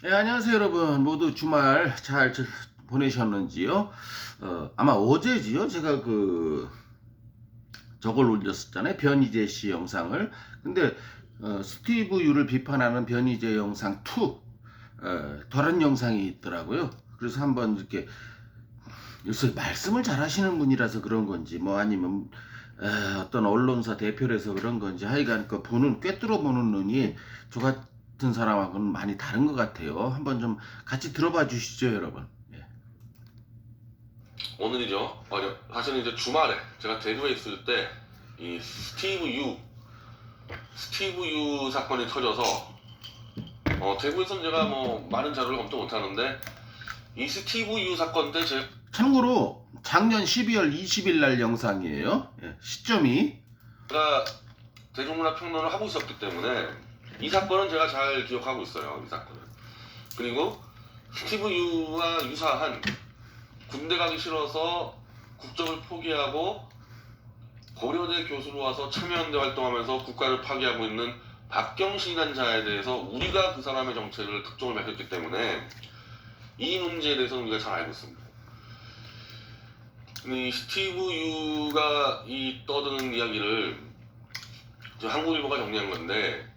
네, 안녕하세요, 여러분. 모두 주말 잘 보내셨는지요? 아마 어제지요? 제가 저걸 올렸었잖아요. 변희재 씨 영상을. 근데, 스티브 유를 비판하는 변희재 영상 2, 다른 영상이 있더라고요. 그래서 한번 이렇게, 요새 말씀을 잘 하시는 분이라서 그런 건지, 뭐 아니면, 어떤 언론사 대표라서 그런 건지, 하여간 꿰뚫어 보는 눈이 저 같은 사람하고는 많이 다른 것 같아요. 한번 좀 같이 들어봐 주시죠, 여러분. 예. 오늘이죠. 사실은 이제 주말에 제가 대구에 있을 때 이 스티브 유 사건이 터져서 대구에서는 제가 뭐 많은 자료를 검토 못하는데 이 스티브 유 사건 때 참고로 작년 12월 20일 날 영상이에요. 예, 시점이. 제가 대중문화 평론을 하고 있었기 때문에 이 사건은 제가 잘 기억하고 있어요. 이 사건은. 그리고 스티브 유와 유사한 군대 가기 싫어서 국적을 포기하고 고려대 교수로 와서 참여연대 활동하면서 국가를 파괴하고 있는 박경신이라는 자에 대해서 우리가 그 사람의 정체를 특종을 밝혔기 때문에 이 문제에 대해서는 우리가 잘 알고 있습니다. 이 스티브 유가 이 떠드는 이야기를 한국일보가 정리한 건데,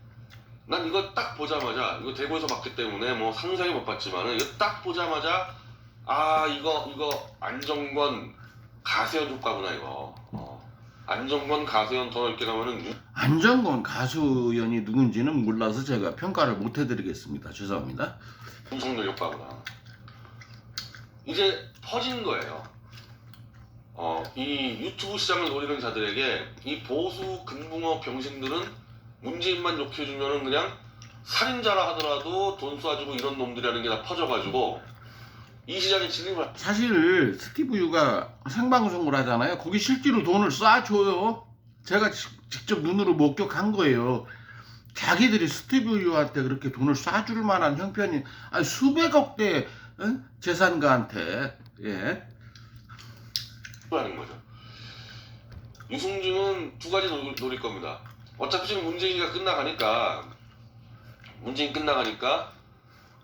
난 이거 딱 보자마자, 이거 대구에서 봤기 때문에 뭐 상세하게 못 봤지만은 이거 딱 보자마자 이거 안정권 가세현 효과구나 이거. 안정권 가세현 더 넓게 가면은 안정권 가수연이 누군지는 몰라서 제가 평가를 못 해드리겠습니다. 죄송합니다. 윤석열 효과구나. 이제 퍼진 거예요. 이 유튜브 시장을 노리는 자들에게 이 보수 금붕어 병신들은 문재인만 욕해주면은 그냥 살인자라 하더라도 돈 쏴주고 이런 놈들이라는 게 다 퍼져가지고 이 시장에 진입을. 사실 스티브 유가 생방송을 하잖아요. 거기 실제로 돈을 쏴줘요. 제가 직접 눈으로 목격한 거예요. 자기들이 스티브 유한테 그렇게 돈을 쏴줄 만한 형편이, 아니, 수백억대 재산가한테. 예. 하는 거죠. 유승준은 두 가지 노릴 겁니다. 어차피 지금 문재인 끝나가니까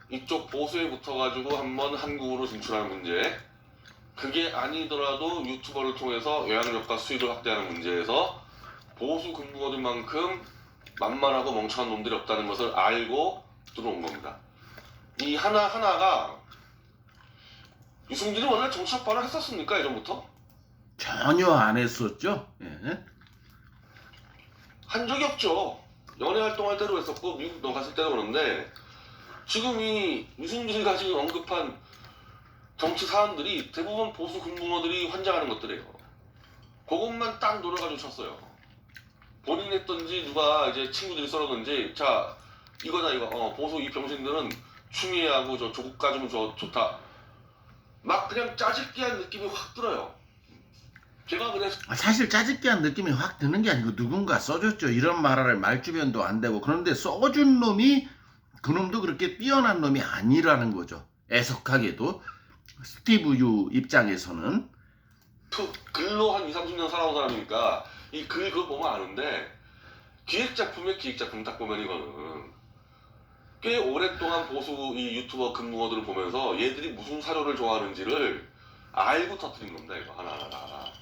이쪽 보수에 붙어가지고 한번 한국으로 진출하는 문제, 그게 아니더라도 유튜버를 통해서 영향력과 수익을 확대하는 문제에서 보수 금붕어들만큼 만만하고 멍청한 놈들이 없다는 것을 알고 들어온 겁니다. 이 하나하나가 유승준이 원래 정치적 발언 했었습니까? 예전부터? 전혀 안 했었죠. 예. 한 적이 없죠. 연애 활동할 때도 했었고 미국 넘어갔을 때도 그런데, 지금 이 유승준이 가지고 언급한 정치 사안들이 대부분 보수 금붕어들이 환장하는 것들이에요. 그것만 딱 노려가지고 쳤어요. 본인이 했던지 누가 이제 친구들이 썰었는지, 자 이거다 이거, 보수 이 병신들은 추미애하고 저 조국 가지면 좋다, 막 그냥 짜집기한 느낌이 확 들어요. 제가 그래서 사실 짜집기한 느낌이 확 드는 게 아니고 누군가 써줬죠. 이런 말할 말주변도 안 되고. 그런데 써준 놈이, 그놈도 그렇게 뛰어난 놈이 아니라는 거죠. 애석하게도 스티브 유 입장에서는. 글로 한 20-30년 살아온 사람이니까 이 글 그거 보면 아는데, 기획작품에 기획작품 딱 보면 이거는 꽤 오랫동안 보수 이 유튜버 금붕어들을 보면서 얘들이 무슨 사료를 좋아하는지를 알고 터뜨린 겁니다. 이거 하나하나.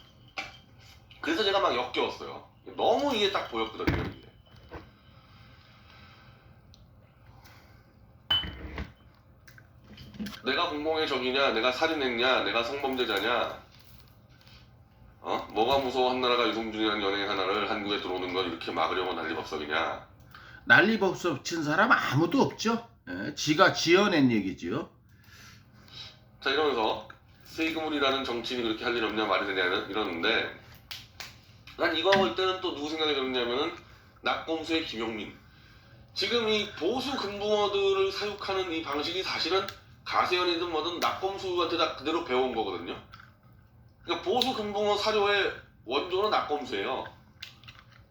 그래서 제가 막 역겨웠어요. 너무 이게 딱 보였거든요. 이게. 내가 공공의 적이냐, 내가 살인했냐, 내가 성범죄자냐, 뭐가 무서워 한 나라가 유승준이라는 연예인 하나를 한국에 들어오는 걸 이렇게 막으려고 난리법석이냐. 난리법석 친 사람 아무도 없죠. 예, 지가 지어낸 얘기지요. 자, 이러면서 세이그물이라는 정치인이 그렇게 할 일 없냐, 말이 되냐 이러는데, 난 이거 볼 때는 또 누구 생각이 들었냐면은 낙검수의 김용민. 지금 이 보수 금붕어들을 사육하는 이 방식이 사실은 가세현이든 뭐든 낙검수한테 다 그대로 배운 거거든요. 그러니까 보수 금붕어 사료의 원조는 낙검수예요.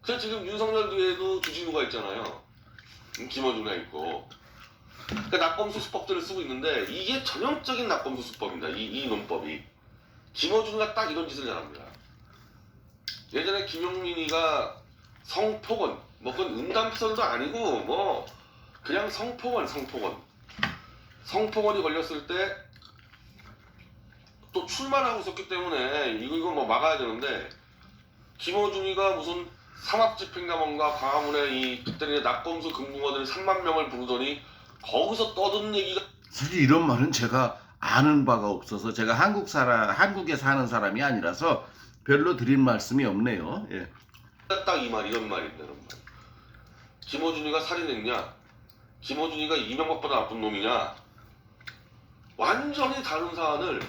그래서 지금 윤석열 뒤에도 주진우가 있잖아요. 김어준이 있고. 그러니까 낙검수 수법들을 쓰고 있는데, 이게 전형적인 낙검수 수법입니다. 이 논법이. 김어준이가 딱 이런 짓을 잘합니다. 예전에 김용민이가 성폭언, 뭐 그건 음담피설도 아니고 뭐 그냥 성폭언. 성폭언이 걸렸을 때 또 출마를 하고 있었기 때문에 이거 뭐 막아야 되는데 김어준이가 무슨 삼합집행가 뭔가 광화문에 이 그때는 낙검수 금붕어들이 3만 명을 부르더니 거기서 떠든 얘기가 사실 이런 말은 제가 아는 바가 없어서 제가 한국에 사는 사람이 아니라서 별로 드릴 말씀이 없네요. 예. 딱 이 말, 이런 말인데, 이런 말. 김어준이가 살인했냐? 김어준이가 이명박보다 나쁜 놈이냐? 완전히 다른 사안을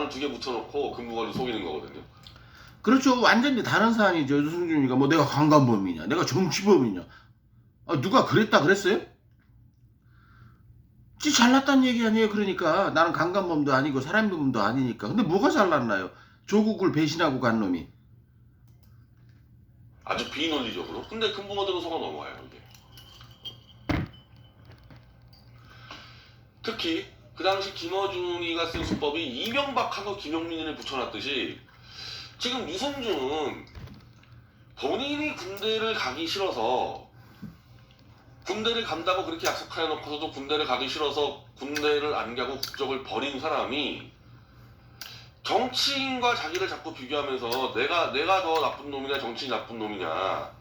두 개 붙여놓고 금붕어를 속이는 거거든요. 그렇죠. 완전히 다른 사안이죠. 유승준이가 뭐 내가 강간범이냐, 내가 정치범이냐. 아, 누가 그랬다 그랬어요? 지 잘났단 얘기 아니에요. 그러니까 나는 강간범도 아니고 사람범도 아니니까. 근데 뭐가 잘났나요? 조국을 배신하고 간 놈이. 아주 비논리적으로. 근데 금붕어들은 속아 넘어와요, 이게. 특히 그 당시 김어준이가 쓴 수법이 이명박하고 김용민을 붙여놨듯이 지금 유승준은 본인이 군대를 가기 싫어서 군대를 간다고 그렇게 약속해 놓고서도 군대를 가기 싫어서 군대를 안 가고 국적을 버린 사람이 정치인과 자기를 자꾸 비교하면서 내가 더 나쁜 놈이냐 정치인 나쁜 놈이냐.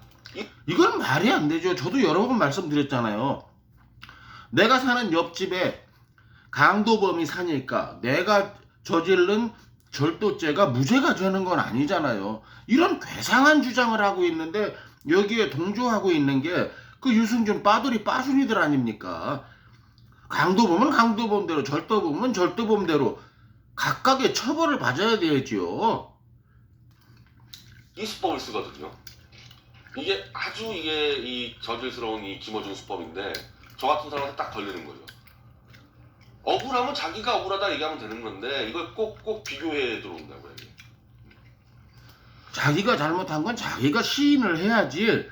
이건 말이 안 되죠. 저도 여러 번 말씀드렸잖아요. 내가 사는 옆집에 강도범이 사니까 내가 저지른 절도죄가 무죄가 되는 건 아니잖아요. 이런 괴상한 주장을 하고 있는데 여기에 동조하고 있는 게 그 유승준 빠돌이 빠순이들 아닙니까? 강도범은 강도범대로, 절도범은 절도범대로 각각의 처벌을 받아야 되죠. 이 수법을 쓰거든요. 이게 이 저질스러운 이 김어준 수법인데 저 같은 사람한테 딱 걸리는 거죠. 억울하면 자기가 억울하다 얘기하면 되는 건데 이걸 꼭 비교해 들어온다고요. 이게. 자기가 잘못한 건 자기가 시인을 해야지.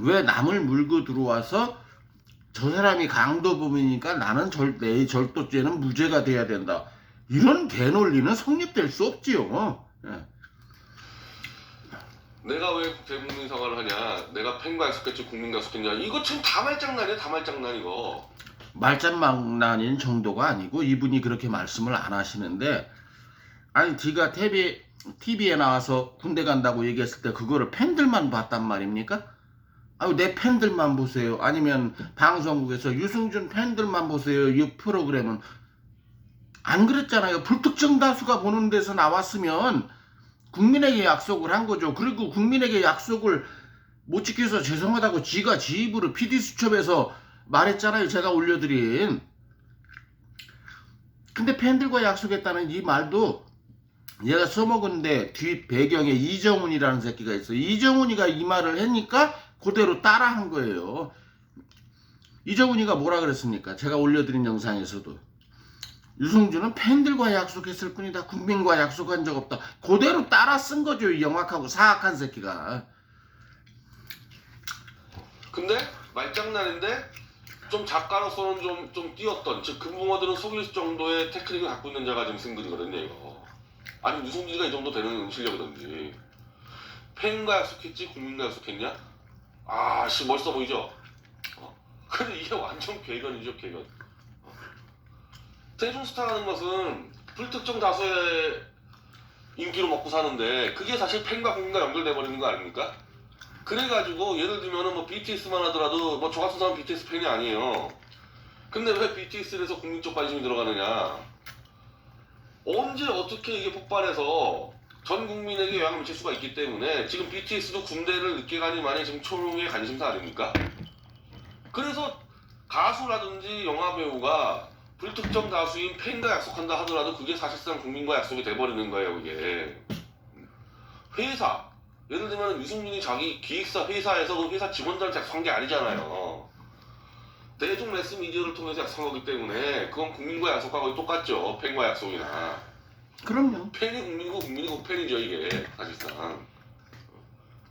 왜 남을 물고 들어와서 저 사람이 강도범이니까 나는 내 절도죄는 무죄가 돼야 된다. 이런 개논리는 성립될 수 없지요. 예. 내가 왜 대국민 사과를 하냐? 내가 팬과 약속했지 국민과 약속했냐? 이거 지금 다 말장난이야, 다 말장난 이거. 말장난인 정도가 아니고 이분이 그렇게 말씀을 안 하시는데 아니 지가 TV에 나와서 군대 간다고 얘기했을 때 그거를 팬들만 봤단 말입니까? 아유 내 팬들만 보세요. 아니면 방송국에서 유승준 팬들만 보세요. 이 프로그램은 안 그랬잖아요. 불특정 다수가 보는 데서 나왔으면 국민에게 약속을 한 거죠. 그리고 국민에게 약속을 못 지켜서 죄송하다고 지가 지 입으로 PD수첩에서 말했잖아요. 제가 올려드린. 근데 팬들과 약속했다는 이 말도 얘가 써먹은데 뒷 배경에 이정훈이라는 새끼가 있어. 이정훈이가 이 말을 하니까 그대로 따라한 거예요. 이정훈이가 뭐라 그랬습니까? 제가 올려드린 영상에서도 유승준은 팬들과 약속했을 뿐이다. 국민과 약속한 적 없다. 그대로 따라 쓴 거죠. 이 영악하고 사악한 새끼가. 근데 말장난인데 좀 작가로서는 좀 뛰었던 즉 금붕어들은 속일 정도의 테크닉을 갖고 있는 자가 지금 쓴 글이거든요 이거. 아니 유승준이가 이 정도 되는 실력이던지. 팬과 약속했지 국민과 약속했냐? 아씨 멋있어 보이죠? 근데 이게 완전 괴견이죠 괴견. 대중스타라는 것은 불특정 다수의 인기로 먹고 사는데 그게 사실 팬과 국민과 연결돼 버리는 거 아닙니까? 그래가지고 예를 들면은 뭐 BTS만 하더라도 뭐 저 같은 사람 BTS 팬이 아니에요. 근데 왜 BTS에서 국민적 관심이 들어가느냐? 언제 어떻게 이게 폭발해서 전 국민에게 영향을 미칠 수가 있기 때문에 지금 BTS도 군대를 늦게 가니만이 지금 초롱의 관심사 아닙니까? 그래서 가수라든지 영화배우가 불특정 다수인 팬과 약속한다 하더라도 그게 사실상 국민과 약속이 돼버리는 거예요 이게. 회사 예를 들면 유승민이 자기 기획사 회사에서 그 회사 직원들한테 약속한 게 아니잖아요. 대중 매스미디어를 통해서 약속한 거기 때문에 그건 국민과 약속하고 똑같죠. 팬과 약속이나. 그럼요. 팬이 국민이고 국민이 팬이죠 이게 사실상.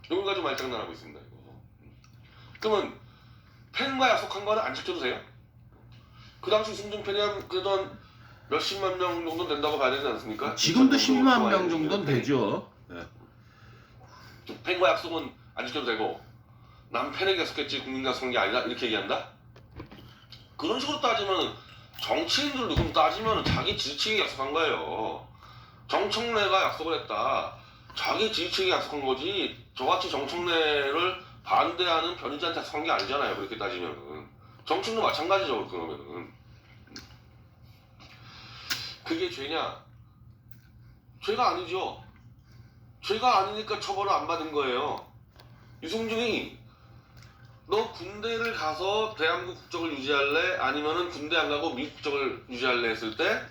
이걸 가지고 말장난하고 있습니다 이거. 그러면 팬과 약속한 거는 안 지켜도 돼요? 그 당시 승준 팬이 그래도 한 몇십만 명 정도 된다고 봐야 되지 않습니까? 지금도 10만 명 정도는 되죠. 네. 팬과 약속은 안 지켜도 되고 난 팬에게 약속했지 국민과 약속한 게 아니다 이렇게 얘기한다? 그런 식으로 따지면 정치인들도 그럼 따지면 자기 지지층이 약속한 거예요. 정청래가 약속을 했다. 자기 지지층이 약속한 거지 저같이 정청래를 반대하는 변희재한테 약속한 게 아니잖아요. 그렇게 따지면은 정청도 마찬가지죠. 그러면은 그게 죄냐? 죄가 아니죠. 죄가 아니니까 처벌을 안 받은 거예요. 유승준이 너 군대를 가서 대한민국 국적을 유지할래? 아니면은 군대 안 가고 미국 국적을 유지할래? 했을 때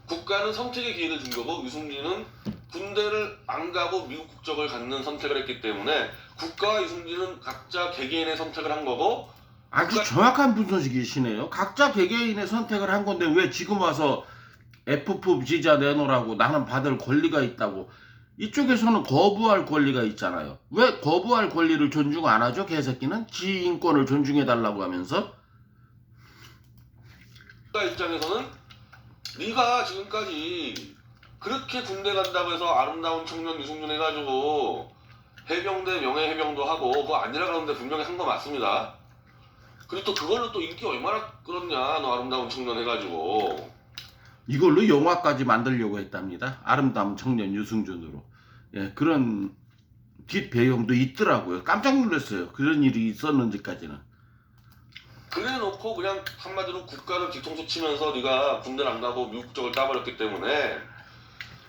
국가는 선택의 기회를 준 거고 유승준은 군대를 안 가고 미국 국적을 갖는 선택을 했기 때문에 국가와 유승준은 각자 개개인의 선택을 한 거고 아주 정확한 분석이시네요. 각자 개개인의 선택을 한 건데 왜 지금 와서 F4 비자 내놓으라고 나는 받을 권리가 있다고 이쪽에서는 거부할 권리가 있잖아요. 왜 거부할 권리를 존중 안 하죠? 개새끼는 지 인권을 존중해달라고 하면서. 국가 입장에서는 네가 지금까지 그렇게 군대 간다고 해서 아름다운 청년 유승준 해가지고 해병대 명예 해병도 하고 그거 아니라 그러는데 분명히 한 거 맞습니다. 그리고 또 그걸로 또 인기 얼마나 끌었냐 너 아름다운 청년 해가지고 이걸로 영화까지 만들려고 했답니다. 아름다운 청년 유승준으로. 예, 그런 뒷배경도 있더라고요. 깜짝 놀랐어요. 그런 일이 있었는지까지는. 그래 놓고 그냥 한마디로 국가를 뒤통수 치면서 네가 군대를 안 가고 미국 국적을 따버렸기 때문에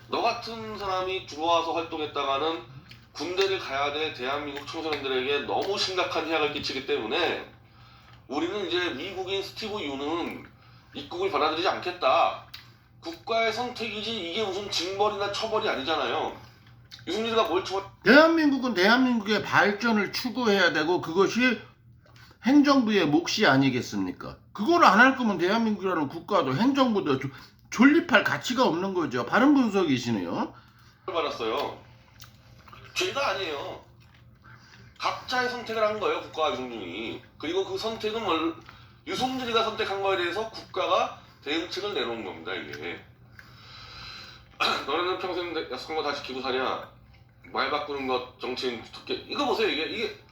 너 같은 사람이 들어와서 활동했다가는 군대를 가야 될 대한민국 청소년들에게 너무 심각한 해악을 끼치기 때문에 우리는 이제 미국인 스티브 유는 입국을 받아들이지 않겠다. 국가의 선택이지 이게 무슨 징벌이나 처벌이 아니잖아요. 유승준이가 뭘 처벌? 대한민국은 대한민국의 발전을 추구해야 되고 그것이 행정부의 몫이 아니겠습니까? 그걸 안 할 거면 대한민국이라는 국가도 행정부도 존립할 가치가 없는 거죠. 바른 분석이시네요. 받았어요. 죄가 아니에요. 각자의 선택을 한 거예요. 국가와 유승준이. 그리고 그 선택은 유승준이가 선택한 거에 대해서 국가가 대응책을 내놓은 겁니다. 이게. 너네는 평생 선거 다 지키고 사냐? 말 바꾸는 것 정치인 특혜. 이거 보세요. 이게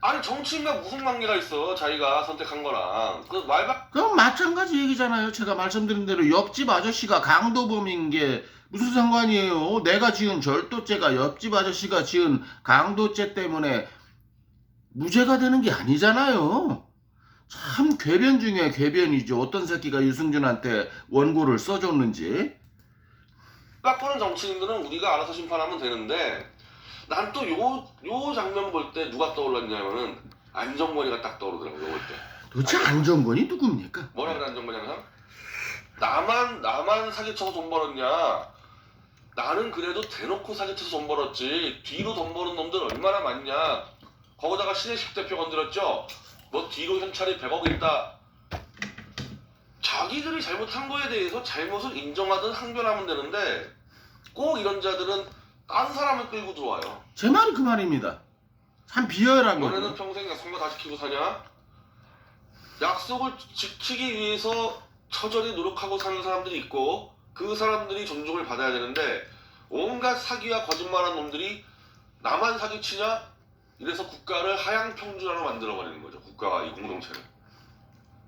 아니 정치인과 무슨 관계가 있어? 자기가 선택한 거랑 그럼 마찬가지 얘기잖아요. 제가 말씀드린 대로 옆집 아저씨가 강도범인 게 무슨 상관이에요? 내가 지은 절도죄가 옆집 아저씨가 지은 강도죄 때문에 무죄가 되는 게 아니잖아요. 참 궤변 중에 궤변이죠. 어떤 새끼가 유승준한테 원고를 써줬는지. 바꾸는 정치인들은 우리가 알아서 심판하면 되는데 난 또 요 장면 볼 때 누가 떠올랐냐면은 안정권이가 딱 떠오르더라고요. 볼 때. 도대체 안정권이 누굽니까? 뭐라 그래 안정권이 항상? 나만 사기쳐서 돈 벌었냐? 나는 그래도 대놓고 사기쳐서 돈 벌었지. 뒤로 돈 버는 놈들 얼마나 많냐? 거기다가 신혜식 대표 건드렸죠? 뭐 뒤로 현찰이 100억 있다. 자기들이 잘못한 거에 대해서 잘못을 인정하든 항변하면 되는데 꼭 이런 자들은 딴 사람을 끌고 들어와요. 제 말이 그 말입니다. 참 비열한 거죠. 너네는 평생 약속만 다 지키고 사냐? 약속을 지키기 위해서 처절히 노력하고 사는 사람들이 있고 그 사람들이 존중을 받아야 되는데 온갖 사기와 거짓말한 놈들이 나만 사기치냐? 이래서 국가를 하향평준화로 만들어버리는 거죠. 국가와 이 공동체를.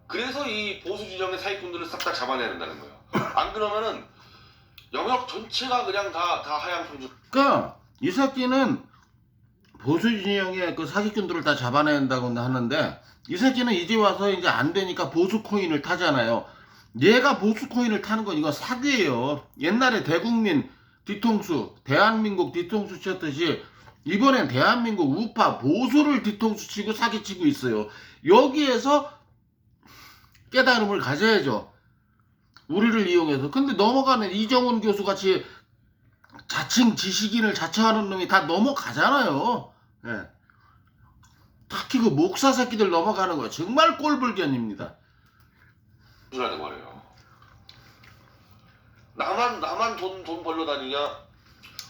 그래서 이 보수 진영의 사기꾼들을 싹 다 잡아내야 된다는 거예요. 안 그러면은 영역 전체가 그냥 다 하향평준. 그러니까 이 새끼는 보수 진영의 그 사기꾼들을 다 잡아내야 된다고 하는데 이 새끼는 이제 와서 이제 안 되니까 보수 코인을 타잖아요. 얘가 보수 코인을 타는 건 이거 사기예요. 옛날에 대국민 뒤통수, 대한민국 뒤통수 쳤듯이 이번엔 대한민국 우파 보수를 뒤통수 치고 사기치고 있어요. 여기에서 깨달음을 가져야죠. 우리를 이용해서. 근데 넘어가는 이정훈 교수 같이 자칭 지식인을 자처하는 놈이 다 넘어가잖아요. 예. 특히 그 목사 새끼들 넘어가는 거 정말 꼴불견입니다. 하는 말이에요. 나만 돈 벌러 다니냐?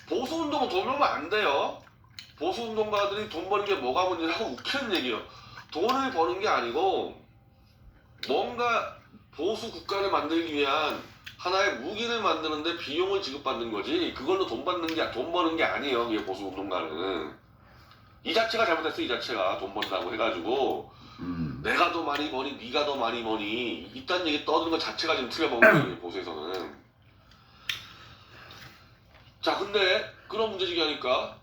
보수운동은 돈 벌면 안 돼요. 보수운동가들이 돈 버는 게 뭐가 문제라고 웃기는 얘기예요. 돈을 버는 게 아니고 뭔가 보수 국가를 만들기 위한 하나의 무기를 만드는데 비용을 지급받는 거지 그걸로 돈 버는 게 아니에요. 이게 보수운동가는 이 자체가 잘못했어. 이 자체가 돈 번다고 해가지고 내가 더 많이 버니 네가 더 많이 버니 이딴 얘기 떠드는 것 자체가 지금 틀려먹는 거예요. 보수에서는. 자 근데 그런 문제지기 하니까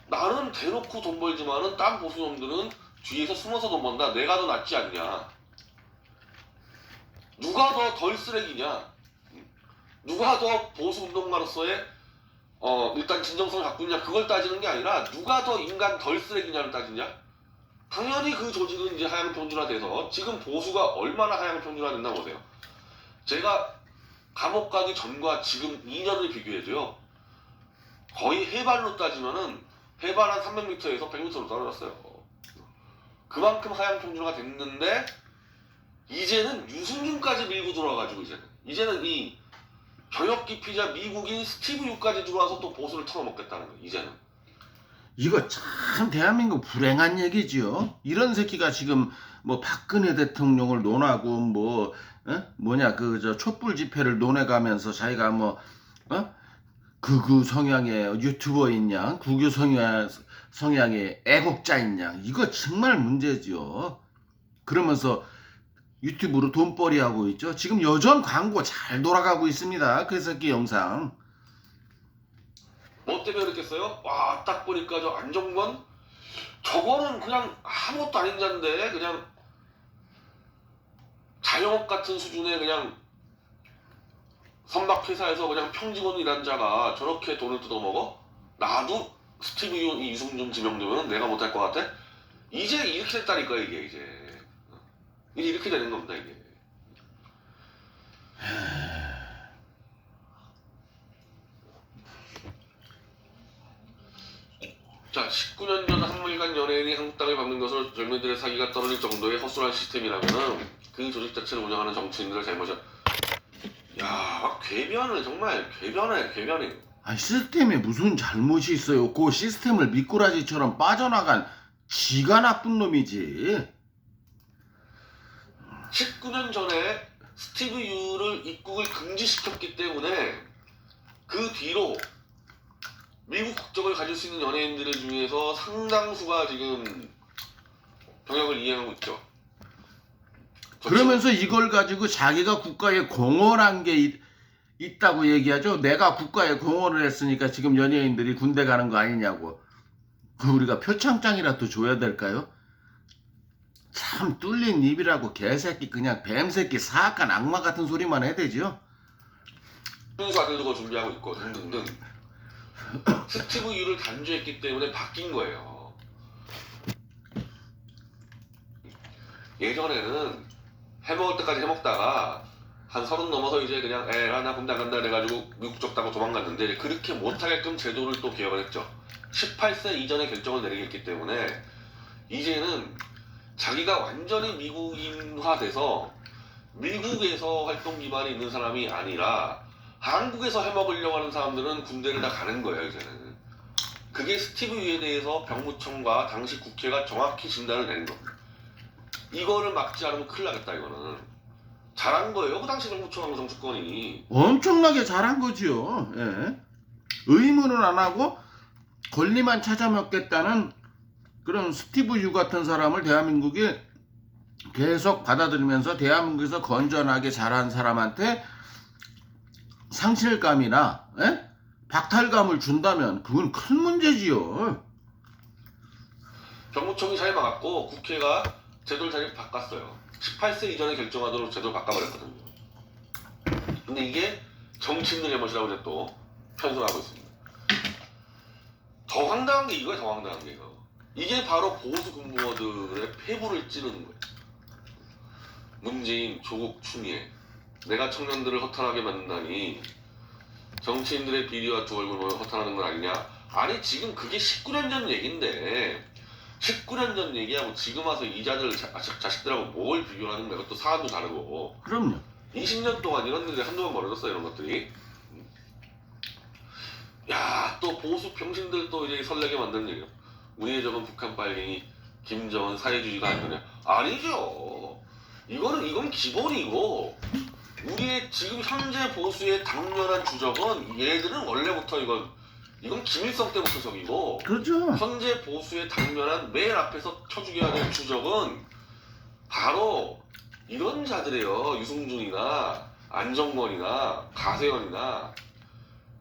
나는 대놓고 돈 벌지만은 딴 보수놈들은 뒤에서 숨어서 돈 번다. 내가 더 낫지 않냐. 누가 더 덜 쓰레기냐. 누가 더 보수 운동가로서의 일단 진정성을 갖고 있냐. 그걸 따지는 게 아니라 누가 더 인간 덜 쓰레기냐를 따지냐. 당연히 그 조직은 이제 하향 평준화돼서 지금 보수가 얼마나 하향 평준화됐나 보세요. 제가 감옥 가기 전과 지금 2년을 비교해도요. 거의 해발로 따지면은 해발 한 300m에서 100m로 떨어졌어요. 그만큼 하향 평준화가 됐는데 이제는 유승준까지 밀고 들어와가지고 이제는 이 저역 기피자 미국인 스티브 유까지 들어와서 또 보수를 털어먹겠다는 거예요. 이제는. 이거 참 대한민국 불행한 얘기지요. 이런 새끼가 지금 뭐 박근혜 대통령을 논하고 뭐 뭐냐 그 저 촛불 집회를 논해가면서 자기가 뭐 극우 성향의 유튜버인 양, 국유 성향의 애국자인 양, 이거 정말 문제지요. 그러면서 유튜브로 돈벌이 하고 있죠. 지금 여전 광고 잘 돌아가고 있습니다. 그 새끼 영상. 뭐 때문에 그랬겠어요? 와, 딱 보니까 저 안정권? 저거는 그냥 아무것도 아닌 자인데 그냥 자영업 같은 수준의 그냥 선박회사에서 그냥 평직원 일한 자가 저렇게 돈을 뜯어먹어? 나도 스티브 이승준 지명되면 내가 못할 것 같아? 이제 이렇게 됐다니까 이게 이제 이렇게 되는 겁니다 이게. 자, 19년 전 한물간 연예인이 한국 땅을 밟는 것으로 젊은이들의 사기가 떨어질 정도의 허술한 시스템이라면은 그 조직 자체를 운영하는 정치인들의 잘못이야. 야, 막 궤변을 정말 궤변해. 아니 시스템에 무슨 잘못이 있어요. 그 시스템을 미꾸라지처럼 빠져나간 지가 나쁜 놈이지. 19년 전에 스티브 유를 입국을 금지시켰기 때문에 그 뒤로 미국 국적을 가질 수 있는 연예인들 중에서 상당수가 지금 병역을 이행하고 있죠. 그러면서 이걸 가지고 자기가 국가에 공헌한 게 있다고 얘기하죠. 내가 국가에 공헌을 했으니까 지금 연예인들이 군대 가는 거 아니냐고. 우리가 표창장이라도 줘야 될까요? 참 뚫린 입이라고 개새끼 그냥 뱀새끼 사악한 악마 같은 소리만 해대죠. 순수 아들도 준비하고 있고 등등등. 스티브 유를 단죄했기 때문에 바뀐 거예요. 예전에는 해먹을 때까지 해먹다가 한 30 넘어서 이제 그냥 에라 나 군대 안 간다 그래가지고 미국 족다고 도망갔는데 그렇게 못하게끔 제도를 또 개혁을 했죠. 18세 이전에 결정을 내리게 했기 때문에 이제는 자기가 완전히 미국인화돼서 미국에서 활동 기반이 있는 사람이 아니라 한국에서 해먹으려고 하는 사람들은 군대를 다 가는 거예요 이제는. 그게 스티브 유에 대해서 병무청과 당시 국회가 정확히 진단을 내린 겁니다. 이거를 막지 않으면 큰일 나겠다. 이거는 잘한 거예요 그 당시 병무청하고 정치권이. 엄청나게 잘한 거지요. 예. 의무는 안 하고 권리만 찾아먹겠다는 그런 스티브 유 같은 사람을 대한민국이 계속 받아들이면서 대한민국에서 건전하게 자란 사람한테 상실감이나 박탈감을 준다면 그건 큰 문제지요. 병무청이 잘 막았고 국회가 제도를 잘 바꿨어요. 18세 이전에 결정하도록 제도를 바꿔버렸거든요. 근데 이게 정치인들의 잘못이라고 이제 또 편성하고 있습니다. 더 황당한 게 이거예요. 더 황당한 게 이거. 이게 바로 보수 군부어들의 폐부를 찌르는 거예요. 문재인, 조국, 추미애. 내가 청년들을 허탈하게 만든다니 정치인들의 비리와 두 얼굴 보면 허탈하는 건 아니냐. 아니 지금 그게 19년 전 얘긴데 19년 전 얘기하고 지금 와서 이자들 자식들하고 뭘 비교하는 거야. 그것도 사안도 다르고. 그럼요. 20년 동안 이런 일들이 한동안 벌어졌어 이런 것들이. 야, 또 보수 병신들 또 이제 설레게 만드는 얘기야. 우리의 적은 북한 빨갱이 김정은 사회주의가 아니냐. 아니죠. 이건 기본이고 우리의 지금 현재 보수의 당면한 주적은 얘들은 원래부터 이건 김일성 때부터 적이고 그렇죠. 현재 보수의 당면한 맨 앞에서 쳐죽여야 될 주적은 바로 이런 자들이에요. 유승준이나 안정권이나 가세현이나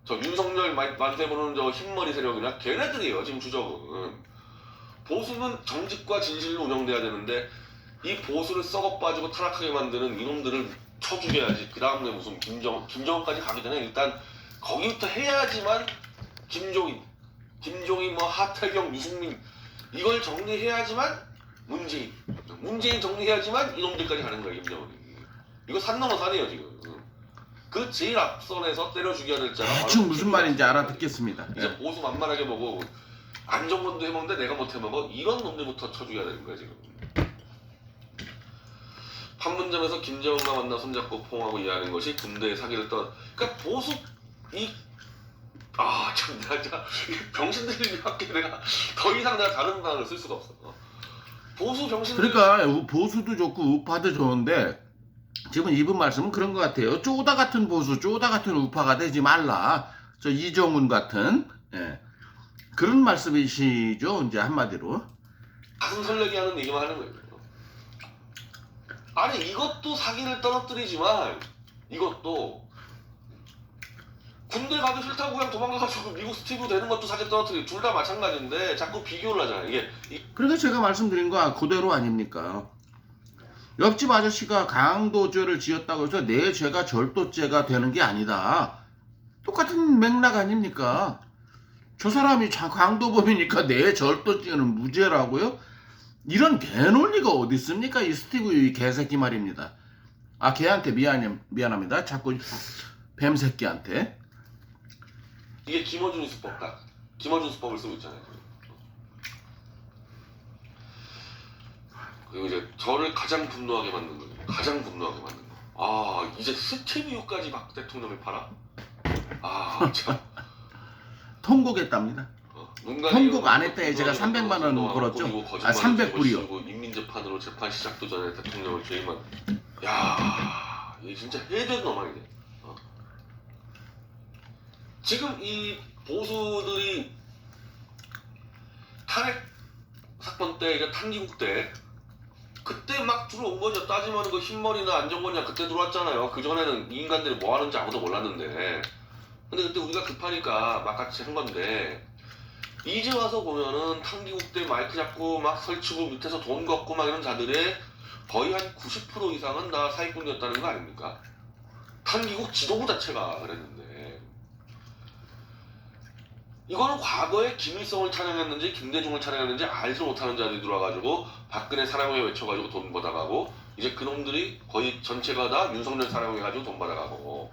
저 윤석열 만세 보는 저 흰머리 세력이나 걔네들이에요. 지금 주적은. 보수는 정직과 진실로 운영돼야 되는데 이 보수를 썩어 빠지고 타락하게 만드는 이놈들을 쳐 죽여야지. 그 다음에 무슨 김정은까지 가기 전에 일단 거기부터 해야지만 김종인 뭐 하태경, 유승민 이걸 정리해야지만 문재인 정리해야지만 이놈들까지 가는 거야. 김정은이. 이거 산 넘어 산이에요 지금. 그 제일 앞선에서 때려 죽여야 될 자가 대충 무슨 말인지 알아듣겠습니다. 이제 예. 보수 만만하게 보고 안정권도 해먹는데 내가 못 해먹어 이런 놈들부터 쳐죽여야 되는 거야 지금. 판문점에서 김정은과 만나 손잡고 포옹하고 이해하는 것이 군대의 사기를 그러니까 보수 참 내가 병신들밖에 내가 더 이상 내가 다른 단어를 쓸 수가 없어. 보수 병신들. 그러니까 보수도 좋고 우파도 좋은데 지금 이분 말씀은 그런 것 같아요. 쪼다 같은 보수, 쪼다 같은 우파가 되지 말라. 저 이정훈 같은 그런 말씀이시죠. 이제 한마디로. 가슴 설레게 하는 얘기만 하는 거예요. 아니 이것도 사기를 떨어뜨리지만 이것도 군대 가기 싫다고 그냥 도망가가지고 미국 스티브 되는 것도 사기 떨어뜨리고 둘 다 마찬가지인데 자꾸 비교를 하잖아요. 그러니까 제가 말씀드린 거 그대로 아닙니까? 옆집 아저씨가 강도죄를 지었다고 해서 내 죄가 절도죄가 되는 게 아니다. 똑같은 맥락 아닙니까? 저 사람이 강도범이니까 내 절도죄는 무죄라고요? 이런 개논리가 어디 있습니까? 이 스티브 이 개새끼 말입니다. 걔한테 미안합니다. 자꾸 뱀새끼한테. 이게 김어준 수법다. 김어준 수법을 쓰고 있잖아요. 그리고 이제 저를 가장 분노하게 만든 거예요. 가장 분노하게 만든 거. 이제 스티브유까지 박 대통령을 팔아? 참. 통곡했답니다. 통곡 안 했다에 제가 300만 원 걸었죠. 300불이요. 인민재판으로 재판 시작도 전에 대통령을 죄임한. 이게 진짜 해된 놈아니네. 지금 이 보수들이 탄핵 사건 때, 이제 탄기국 때 그때 막 들어온 거죠. 따지면 그 흰머리나 안정권이나 그때 들어왔잖아요. 그 전에는 이 인간들이 뭐 하는지 아무도 몰랐는데. 근데 그때 우리가 급하니까 막 같이 한 건데 이제 와서 보면은 탄기국 때 마이크 잡고 막 설치고 밑에서 돈 걷고 막 이런 자들의 거의 한 90% 이상은 다 사기꾼이었다는 거 아닙니까? 탄기국 지도부 자체가 그랬는데 이거는 과거에 김일성을 찬양했는지 김대중을 찬양했는지 알지 못하는 자들이 들어와가지고 박근혜 사랑해 외쳐가지고 돈 받아가고 이제 그놈들이 거의 전체가 다 윤석열 사랑해가지고 돈 받아가고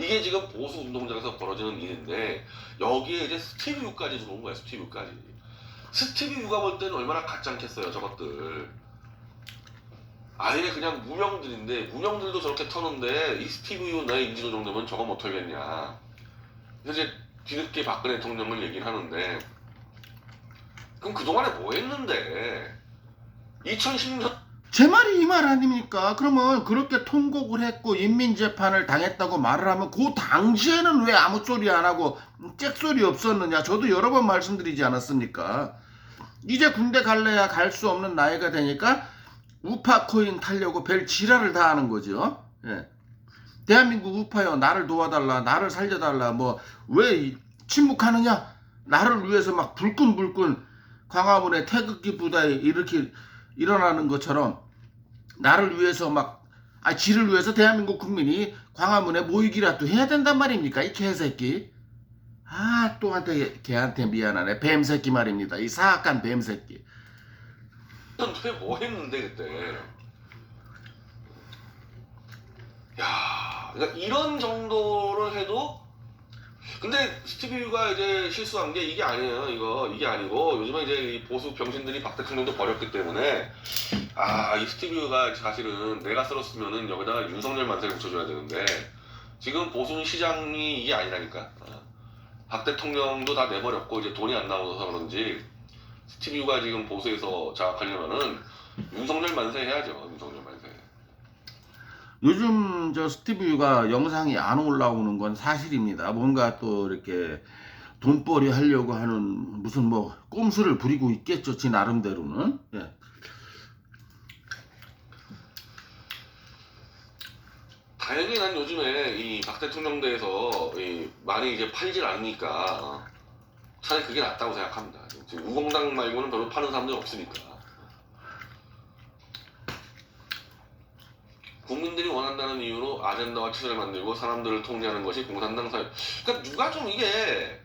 이게 지금 보수 운동장에서 벌어지는 일인데 여기에 이제 스티브유까지 들어온 거야. 스티브유가 볼 때는 얼마나 가짜겠어요 저것들. 아예 그냥 무명들인데 무명들도 저렇게 터는데 이 스티브유 나의 인지도 정도면 저거 못 털겠냐. 그래서 이제 뒤늦게 박근혜 대통령을 얘기를 하는데 그럼 그동안에 뭐 했는데 2016년 제 말이 이 말 아닙니까? 그러면 그렇게 통곡을 했고 인민재판을 당했다고 말을 하면 그 당시에는 왜 아무 소리 안 하고 잭소리 없었느냐. 저도 여러 번 말씀드리지 않았습니까? 이제 군대 갈래야 갈 수 없는 나이가 되니까 우파 코인 타려고 별 지랄을 다 하는 거죠. 대한민국 우파여 나를 도와달라, 나를 살려달라, 뭐 왜 침묵하느냐, 나를 위해서 막 불끈불끈 광화문에 태극기 부대에 이렇게 일어나는 것처럼 나를 위해서 막 지를 위해서 대한민국 국민이 광화문에 모이기라도 해야 된단 말입니까? 이 개새끼. 또 걔한테 미안하네. 뱀새끼 말입니다. 이 사악한 뱀새끼. 왜 뭐 했는데 그때. 그러니까 이런 정도를 해도 근데 스티브유가 이제 실수한 게 이게 아니에요. 이게 아니고 요즘에 이제 이 보수 병신들이 박 대통령도 버렸기 때문에 이 스티브유가 사실은 내가 썰었으면은 여기다가 윤석열 만세를 붙여줘야 되는데 지금 보수 시장이 이게 아니라니까. 박 대통령도 다 내버렸고 이제 돈이 안 나와서 그런지 스티브유가 지금 보수에서 장악하려면은 윤석열 만세 해야죠. 윤석열 만세. 요즘 저 스티브유가 영상이 안 올라오는 건 사실입니다. 뭔가 또 이렇게 돈벌이 하려고 하는 무슨 뭐 꼼수를 부리고 있겠죠. 지 나름대로는. 다행히 난 요즘에 이 박 대통령대에서 많이 이제 팔질 않으니까 차라리 그게 낫다고 생각합니다. 지금 우공당 말고는 별로 파는 사람들이 없으니까. 국민들이 원한다는 이유로 아젠다와 체제를 만들고 사람들을 통제하는 것이 공산당 사회. 그러니까 누가 좀 이게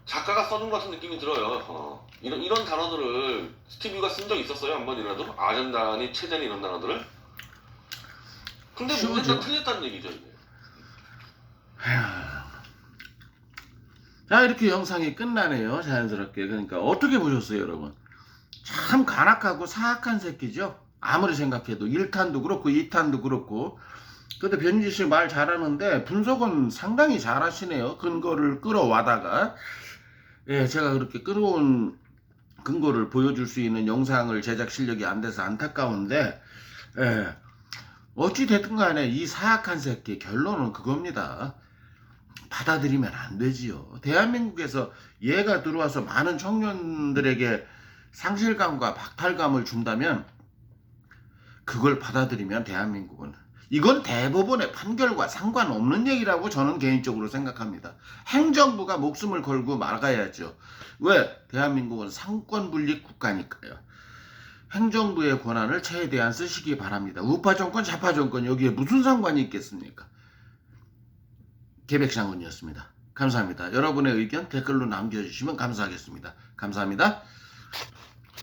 작가가 써준 것 같은 느낌이 들어요. 이런 단어들을 스티브가 쓴 적 있었어요? 한 번이라도? 아젠다니 체제니 이런 단어들을? 근데 문제는 다 틀렸다는 얘기죠, 이게. 자, 이렇게 영상이 끝나네요. 자연스럽게. 그러니까 어떻게 보셨어요, 여러분? 참 간악하고 사악한 새끼죠. 아무리 생각해도 1탄도 그렇고 2탄도 그렇고. 근데 변희재 씨 말 잘하는데 분석은 상당히 잘하시네요. 근거를 끌어와다가. 예, 제가 그렇게 끌어온 근거를 보여줄 수 있는 영상을 제작 실력이 안 돼서 안타까운데, 예, 어찌 됐든 간에 이 사악한 새끼 결론은 그겁니다. 받아들이면 안 되지요. 대한민국에서 얘가 들어와서 많은 청년들에게 상실감과 박탈감을 준다면 그걸 받아들이면 대한민국은, 이건 대법원의 판결과 상관없는 얘기라고 저는 개인적으로 생각합니다. 행정부가 목숨을 걸고 막아야죠. 왜? 대한민국은 상권분립 국가니까요. 행정부의 권한을 최대한 쓰시기 바랍니다. 우파 정권, 좌파 정권 여기에 무슨 상관이 있겠습니까? 개백상훈이었습니다. 감사합니다. 여러분의 의견 댓글로 남겨주시면 감사하겠습니다. 감사합니다.